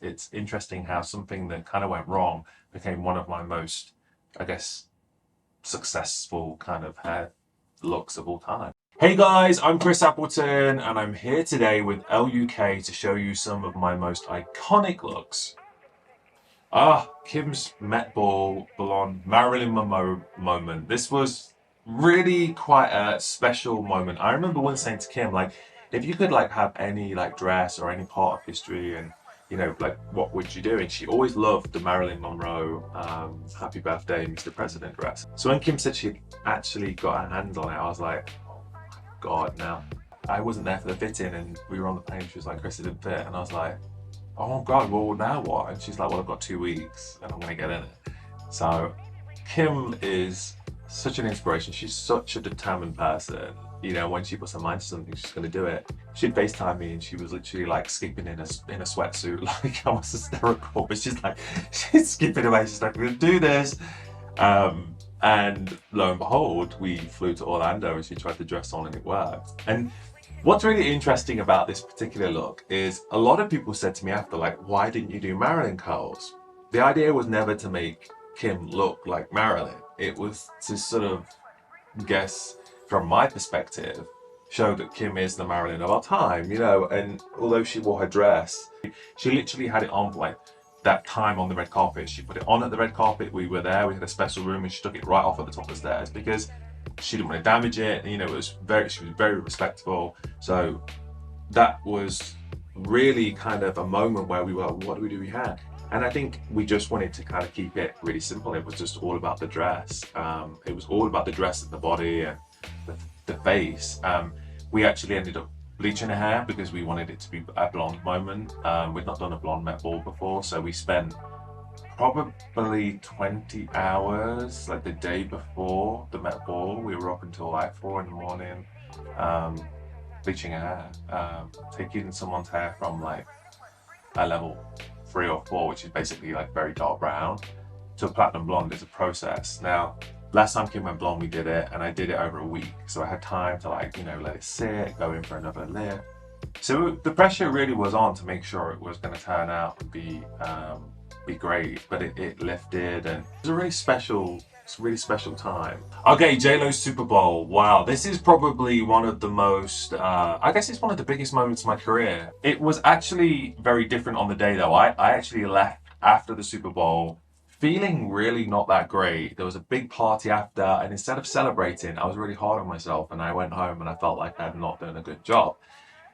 it's interesting how something that kind of went wrong became one of my most, I guess, successful kind of hair looks of all time. Hey guys, I'm Chris Appleton and I'm here today with LUK to show you some of my most iconic looks. Kim's Met Ball blonde Marilyn Monroe moment. This was really quite a special moment. I remember once saying to Kim, like, if you could like have any like dress or any part of history and you know, like what would you do? And she always loved the Marilyn Monroe Happy Birthday Mr. President dress. So when Kim said she actually got her hands on it, I was like, God, now. I wasn't there for the fitting and we were on the plane. She was like, Chris, it didn't fit. And I was like, oh God, well now what? And she's like, well, I've got 2 weeks and I'm gonna get in it. So Kim is such an inspiration. She's such a determined person. You know, when she puts her mind to something, she's gonna do it. She'd FaceTime me and she was literally like skipping in a sweatsuit, like I was hysterical, but she's skipping away. She's like, we're gonna do this. And lo and behold, we flew to Orlando and she tried to dress on and it worked. And what's really interesting about this particular look is a lot of people said to me after, like, why didn't you do Marilyn curls? The idea was never to make Kim look like Marilyn. It was to sort of, guess, from my perspective, show that Kim is the Marilyn of our time, you know, and although she wore her dress, she literally had it on like that time on the red carpet. She put it on at the red carpet. We were there, we had a special room and she took it right off at the top of the stairs because she didn't want to damage it. You know, she was very respectful. So that was really kind of a moment where we were, what do we do here? And I think we just wanted to kind of keep it really simple. It was just all about the dress. It was all about the dress and the body and the face. We actually ended up bleaching her hair because we wanted it to be a blonde moment. We'd not done a blonde Met Ball before, so we spent probably 20 hours like the day before the Met Ball. We were up until like 4 in the morning bleaching her hair, taking someone's hair from like a level 3 or 4, which is basically like very dark brown, to a platinum blonde is a process. Now, last time Kim went blonde, we did it, and I did it over a week. So I had time to like, you know, let it sit, go in for another layer. So the pressure really was on to make sure it was going to turn out and be great, but it lifted and it was a really special time. Okay, J-Lo's Super Bowl. Wow, this is probably one of the most, I guess it's one of the biggest moments of my career. It was actually very different on the day though. I actually left after the Super Bowl feeling really not that great. There was a big party after, and instead of celebrating, I was really hard on myself and I went home and I felt like I had not done a good job.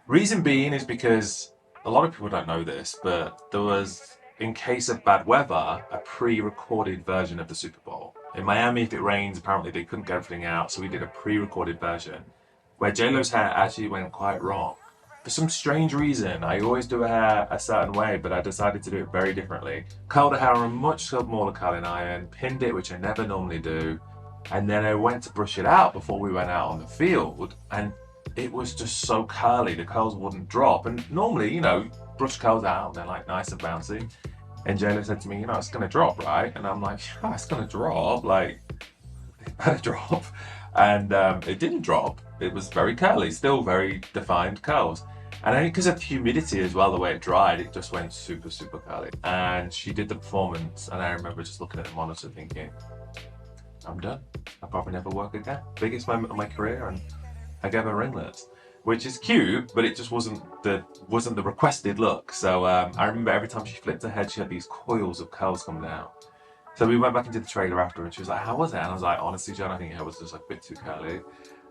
Reason being is because a lot of people don't know this, but there was, in case of bad weather, a pre-recorded version of the Super Bowl. In Miami, if it rains, apparently they couldn't get everything out, so we did a pre-recorded version where J-Lo's hair actually went quite wrong. For some strange reason, I always do her hair a certain way, but I decided to do it very differently. Curled her hair on a much smaller curling iron, pinned it, which I never normally do, and then I went to brush it out before we went out on the field, and it was just so curly, the curls wouldn't drop. And normally, you know, brush curls out, they're like nice and bouncy. And J-Lo said to me, you know, it's gonna drop, right? And I'm like, yeah, it's gonna drop, like, it better drop. And it didn't drop. It was very curly, still very defined curls. And I think because of humidity as well, the way it dried, it just went super, super curly. And she did the performance, and I remember just looking at the monitor thinking, I'm done. I'll probably never work again. Biggest moment of my career, and I gave her ringlets, which is cute, but it just wasn't the requested look. So I remember every time she flipped her head, she had these coils of curls coming down. So we went back into the trailer after, and she was like, how was it? And I was like, honestly, Jen, I think it was just like a bit too curly.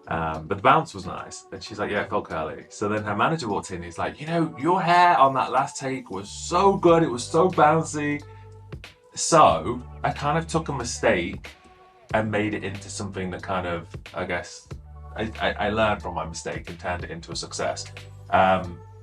But the bounce was nice. And she's like, yeah, it felt curly. So then her manager walked in, he's like, you know, your hair on that last take was so good, it was so bouncy. So I kind of took a mistake and made it into something that kind of, I guess, I learned from my mistake and turned it into a success.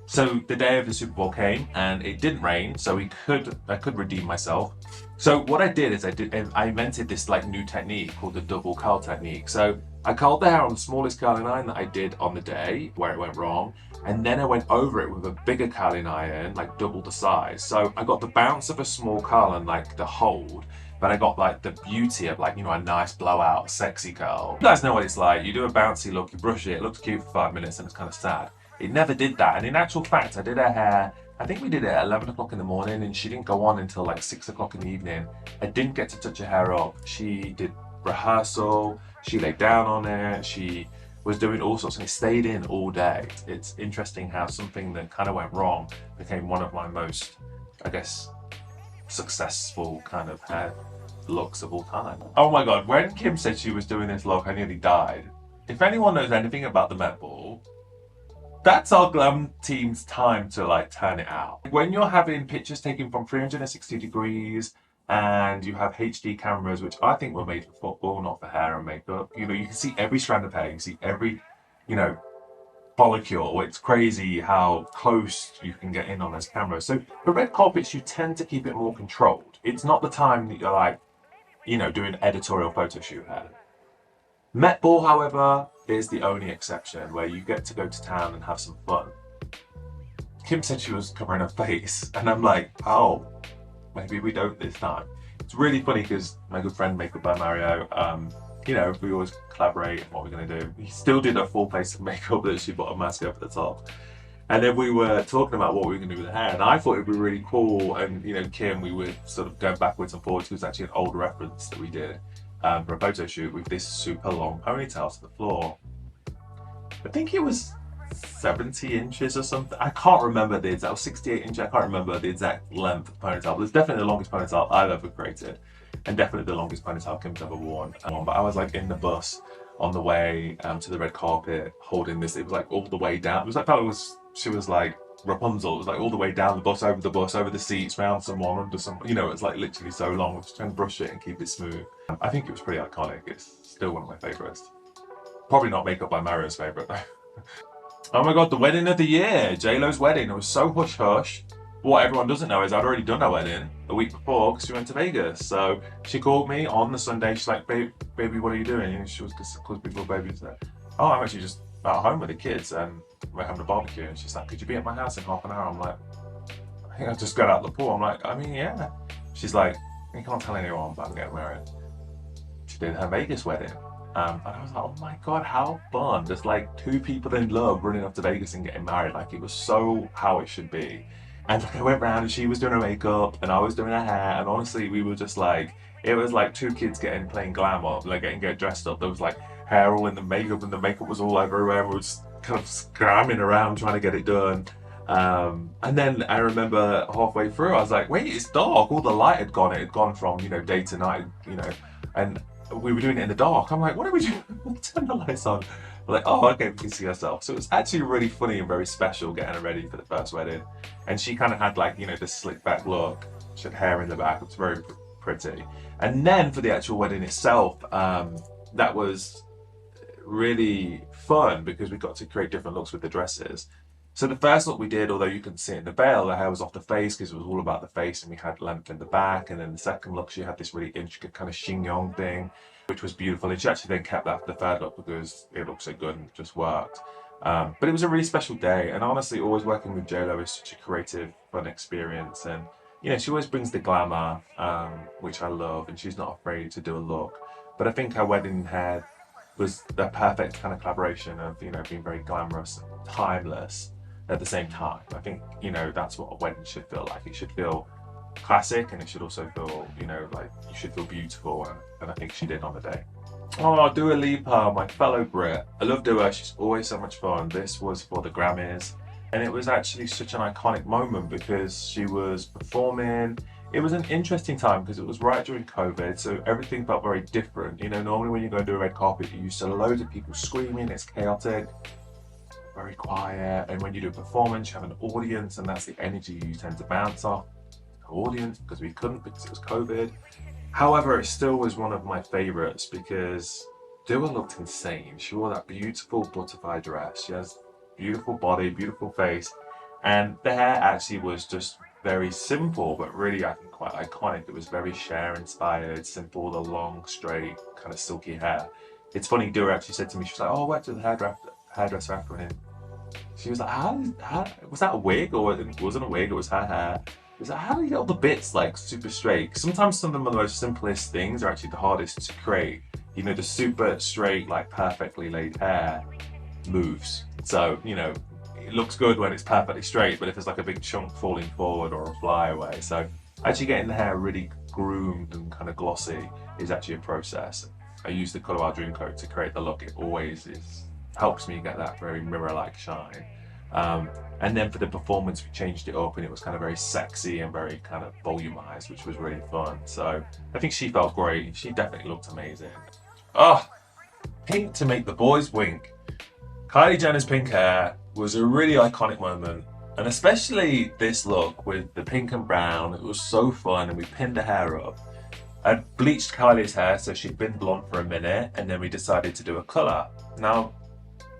So the day of the Super Bowl came and it didn't rain, so I could redeem myself. So what I did is I invented this like new technique called the double curl technique. So I curled the hair on the smallest curling iron that I did on the day where it went wrong, and then I went over it with a bigger curling iron, like double the size. So I got the bounce of a small curl and like the hold, but I got like the beauty of like, you know, a nice blowout, sexy curl. You guys know what it's like. You do a bouncy look, you brush it, it looks cute for 5 minutes and it's kind of sad. It never did that. And in actual fact, I did her hair I think we did it at 11 o'clock in the morning, and she didn't go on until like 6 o'clock in the evening. I didn't get to touch her hair up. She did rehearsal, she laid down on it, she was doing all sorts, and it stayed in all day. It's interesting how something that kind of went wrong became one of my most, I guess, successful kind of hair looks of all time. Oh my god, when Kim said she was doing this look, I nearly died. If anyone knows anything about the Met Ball, that's our glam team's time to like turn it out. When you're having pictures taken from 360 degrees and you have HD cameras, which I think were made for football, not for hair and makeup, you know, you can see every strand of hair, you can see every, you know, follicle. It's crazy how close you can get in on those cameras. So for red carpets, you tend to keep it more controlled. It's not the time that you're like, you know, doing editorial photo shoot hair. Met Ball, however, is the only exception where you get to go to town and have some fun. Kim said she was covering her face, and I'm like, oh, maybe we don't this time. It's really funny because my good friend Makeup by Mario, you know, we always collaborate on what we're going to do. He still did a full face of makeup that she put a mask over the top. And then we were talking about what we were going to do with the hair, and I thought it would be really cool. And, you know, Kim, we were sort of going backwards and forwards. It was actually an old reference that we did for a photo shoot with this super long ponytail to the floor. I think it was 70 inches or something. I can't remember the exact, 68 inches. I can't remember the exact length of the ponytail, but it's definitely the longest ponytail I've ever created, and definitely the longest ponytail Kim's ever worn. But I was like in the bus on the way to the red carpet holding this. It was like all the way down. It was like, she was like Rapunzel. It was like all the way down the bus, over the seats, round someone, under some, you know, it's like literally so long. I was trying to brush it and keep it smooth. I think it was pretty iconic. It's still one of my favorites. Probably not Makeup by Mario's favorite though. Oh my god, the wedding of the year, J-Lo's wedding. It was so hush hush. What everyone doesn't know is I'd already done her wedding a week before because we went to Vegas. So she called me on the Sunday. She's like, baby, what are you doing? And she was, because before baby's there. Oh, I'm actually just at home with the kids and we're having a barbecue. And she's like, could you be at my house in half an hour? I'm like, I think I just got out of the pool. I'm like, I mean, yeah. She's like, you can't tell anyone, but I'm getting married. She did her Vegas wedding. And I was like, oh my god, how fun. There's like two people in love running off to Vegas and getting married. Like, it was so how it should be. And like, I went round and she was doing her makeup and I was doing her hair. And honestly, we were just like, it was like two kids playing glam up, like getting dressed up. There was like hair all in the makeup and the makeup was all everywhere. We were just kind of scramming around trying to get it done. And then I remember halfway through, I was like, wait, it's dark. All the light had gone. It had gone from, you know, day to night, you know, and we were doing it in the dark. I'm like, what are we doing? Turn the lights on. We're like, oh, okay, we can see ourselves. So it was actually really funny and very special getting her ready for the first wedding. And she kind of had like, you know, this slick back look. She had hair in the back. It was very pretty. And then for the actual wedding itself, that was really fun because we got to create different looks with the dresses. So the first look we did, although you couldn't see it in the veil, the hair was off the face because it was all about the face and we had length in the back. And then the second look, she had this really intricate kind of chignon thing, which was beautiful. And she actually then kept that for the third look because it looked so good and just worked. But it was a really special day. And honestly, always working with J-Lo is such a creative, fun experience. And, you know, she always brings the glamour, which I love. And she's not afraid to do a look. But I think her wedding hair was the perfect kind of collaboration of, you know, being very glamorous, timeless at the same time. I think, you know, that's what a wedding should feel like. It should feel classic and it should also feel, you know, like you should feel beautiful, and I think she did on the day. Oh, Dua Lipa, my fellow Brit. I love Dua, she's always so much fun. This was for the Grammys and it was actually such an iconic moment because she was performing. It was an interesting time because it was right during COVID, so everything felt very different. You know, normally when you go to a red carpet, you're used to loads of people screaming, it's chaotic, very quiet, and when you do a performance, you have an audience, and that's the energy you tend to bounce off the audience because we couldn't because it was COVID. However, it still was one of my favorites because Dua looked insane. She wore that beautiful butterfly dress. She has beautiful body, beautiful face, and the hair actually was just very simple, but really, I think, quite iconic. It was very Cher inspired, simple, the long, straight, kind of silky hair. It's funny, Dua actually said to me, she was like, oh, I went to the hairdresser after him. She was like, how was that a wig? Or it wasn't a wig, it was her hair. She was like, how do you get all the bits like super straight? Sometimes some of the most simplest things are actually the hardest to create. You know, the super straight, like perfectly laid hair moves. So, you know, it looks good when it's perfectly straight, but if there's like a big chunk falling forward or a flyaway. So actually getting the hair really groomed and kind of glossy is actually a process. I use the Colour Dream Coat to create the look. It always helps me get that very mirror-like shine. And then for the performance, we changed it up and it was kind of very sexy and very kind of volumized, which was really fun. So I think she felt great. She definitely looked amazing. Oh, pink to make the boys wink. Kylie Jenner's pink hair was a really iconic moment. And especially this look with the pink and brown, it was so fun, and we pinned the hair up. I'd bleached Kylie's hair, so she'd been blonde for a minute, and then we decided to do a colour. Now,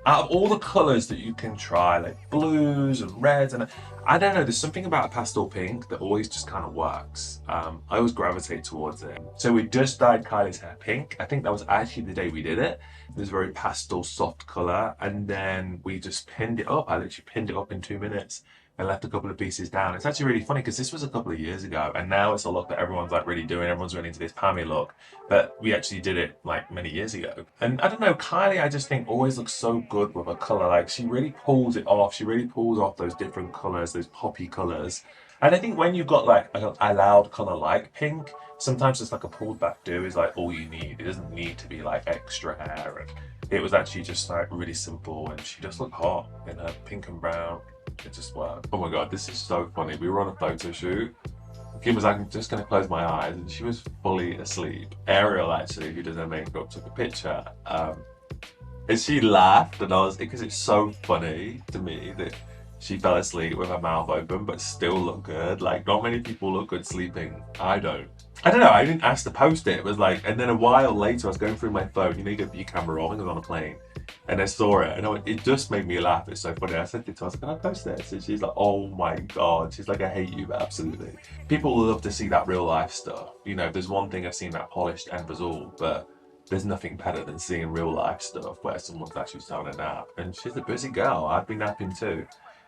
out of all the colours that you can try, like blues and reds, and I don't know, there's something about a pastel pink that always just kind of works. I always gravitate towards it. So we just dyed Kylie's hair pink. I think that was actually the day we did it. It was a very pastel, soft colour, and then we just pinned it up. I literally pinned it up in 2 minutes and left a couple of pieces down. It's actually really funny because this was a couple of years ago, and now it's a look that everyone's like really doing. Everyone's really into this Pammy look, but we actually did it like many years ago. And I don't know, Kylie, I just think always looks so good with a color. Like she really pulls it off. She really pulls off those different colors, those poppy colors. And I think when you've got like a loud color like pink, sometimes just like a pulled back do is like all you need. It doesn't need to be like extra hair. And it was actually just like really simple, and she just looked hot in her pink and brown. It just worked. Oh my god, this is so funny. We were on a photo shoot. Kim was like, I'm just gonna close my eyes, and she was fully asleep. Ariel, actually, who does her makeup, took a picture. And she laughed, and I was, because it's so funny to me that she fell asleep with her mouth open, but still looked good. Like, not many people look good sleeping. I don't know, I didn't ask to post it. It was like, and then a while later, I was going through my phone. You know, you get your camera rolling, I was on a plane. And I saw it, and it just made me laugh. It's so funny. I sent it to her. I was like, can I post this? And she's like, oh my god. She's like, I hate you, but absolutely. People love to see that real life stuff. You know, there's one thing I've seen that polished end result, but there's nothing better than seeing real life stuff where someone's actually starting a nap. And she's a busy girl. I've been napping too.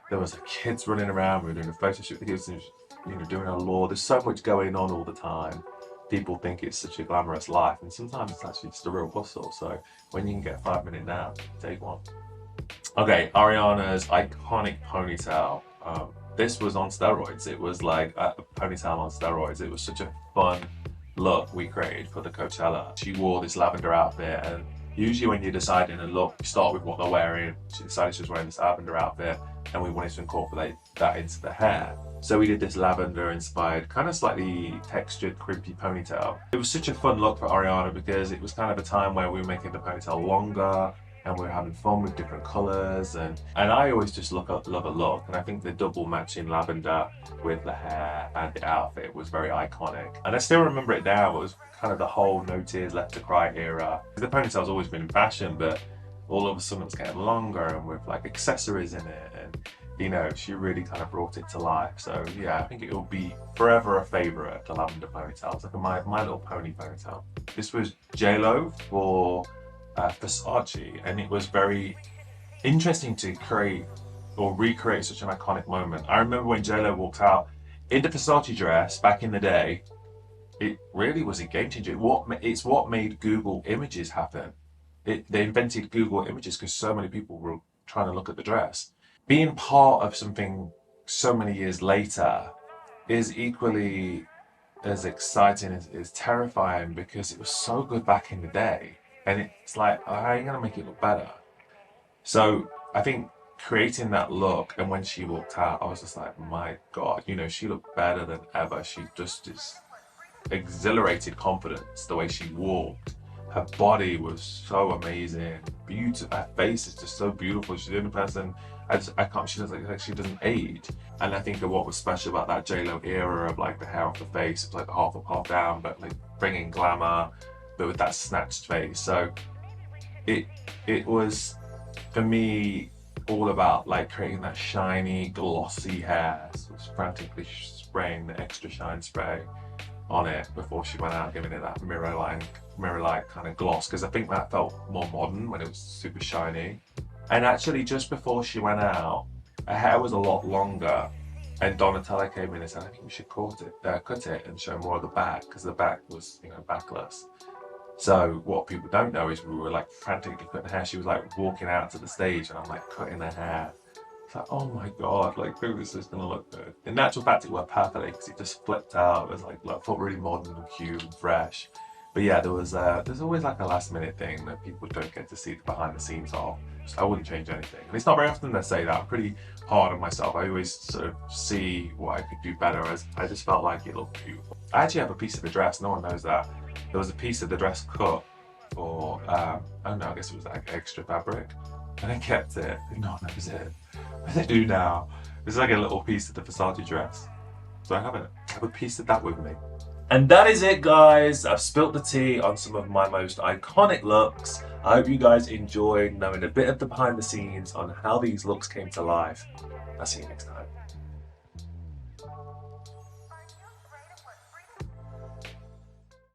There was like kids running around. We were doing a photo shoot with the kids, and, you know, doing our law. There's so much going on all the time. People think it's such a glamorous life, and sometimes it's actually just a real hustle. So when you can get a 5-minute nap, take one. Okay, Ariana's iconic ponytail. This was on steroids. It was like a ponytail on steroids. It was such a fun look we created for the Coachella. She wore this lavender outfit, and usually when you're deciding a look, you start with what they're wearing. She decided she was wearing this lavender outfit, and we wanted to incorporate that into the hair. So we did this lavender inspired, kind of slightly textured, crimpy ponytail. It was such a fun look for Ariana because it was kind of a time where we were making the ponytail longer and we were having fun with different colors. And I always just love a look. And I think the double matching lavender with the hair and the outfit was very iconic. And I still remember it now. It was kind of the whole no tears left to cry era. The ponytail's always been in fashion, but all of a sudden it's getting longer and with like accessories in it. And you know, she really kind of brought it to life. So yeah, I think it will be forever a favorite, the lavender ponytail. It's like a My Little Pony ponytail. This was J-Lo for Versace, and it was very interesting to create or recreate such an iconic moment. I remember when J-Lo walked out in the Versace dress back in the day, it really was a game changer. It's what made Google Images happen. They invented Google Images because so many people were trying to look at the dress. Being part of something so many years later is equally as exciting as terrifying, because it was so good back in the day, and it's like, oh, how are you gonna make it look better? So I think creating that look, and when she walked out, I was just like, my god, you know, she looked better than ever. She just is exhilarated confidence the way she walked. Her body was so amazing, beautiful. Her face is just so beautiful. She's the only person she looks like she doesn't age. And I think of what was special about that J-Lo era of like the hair off the face, it's like half up, half down, but like bringing glamour, but with that snatched face. So it was, for me, all about like creating that shiny, glossy hair. So I was frantically spraying the extra shine spray on it before she went out, giving it that mirror-like kind of gloss, because I think that felt more modern when it was super shiny. And actually, just before she went out, her hair was a lot longer, and Donatella came in and said, I think we should cut it and show more of the back, because the back was, you know, backless. So what people don't know is we were like frantically cutting her hair. She was like walking out to the stage, and I'm like cutting her hair. like, oh my god, like, who is this gonna look good? In actual fact, it worked perfectly because it just flipped out. It was like, felt really modern and cute and fresh. But yeah, there's always like a last minute thing that people don't get to see the behind the scenes of. So I wouldn't change anything. And it's not very often that I say that. I'm pretty hard on myself. I always sort of see what I could do better, as I just felt like it looked beautiful. I actually have a piece of the dress, no one knows that. There was a piece of the dress cut for, I don't know, I guess it was like extra fabric. And I kept it. No one knows it. But they do now. It's like a little piece of the Versace dress. So I have it. I have a piece of that with me. And that is it, guys. I've spilt the tea on some of my most iconic looks. I hope you guys enjoyed knowing a bit of the behind the scenes on how these looks came to life. I'll see you next time.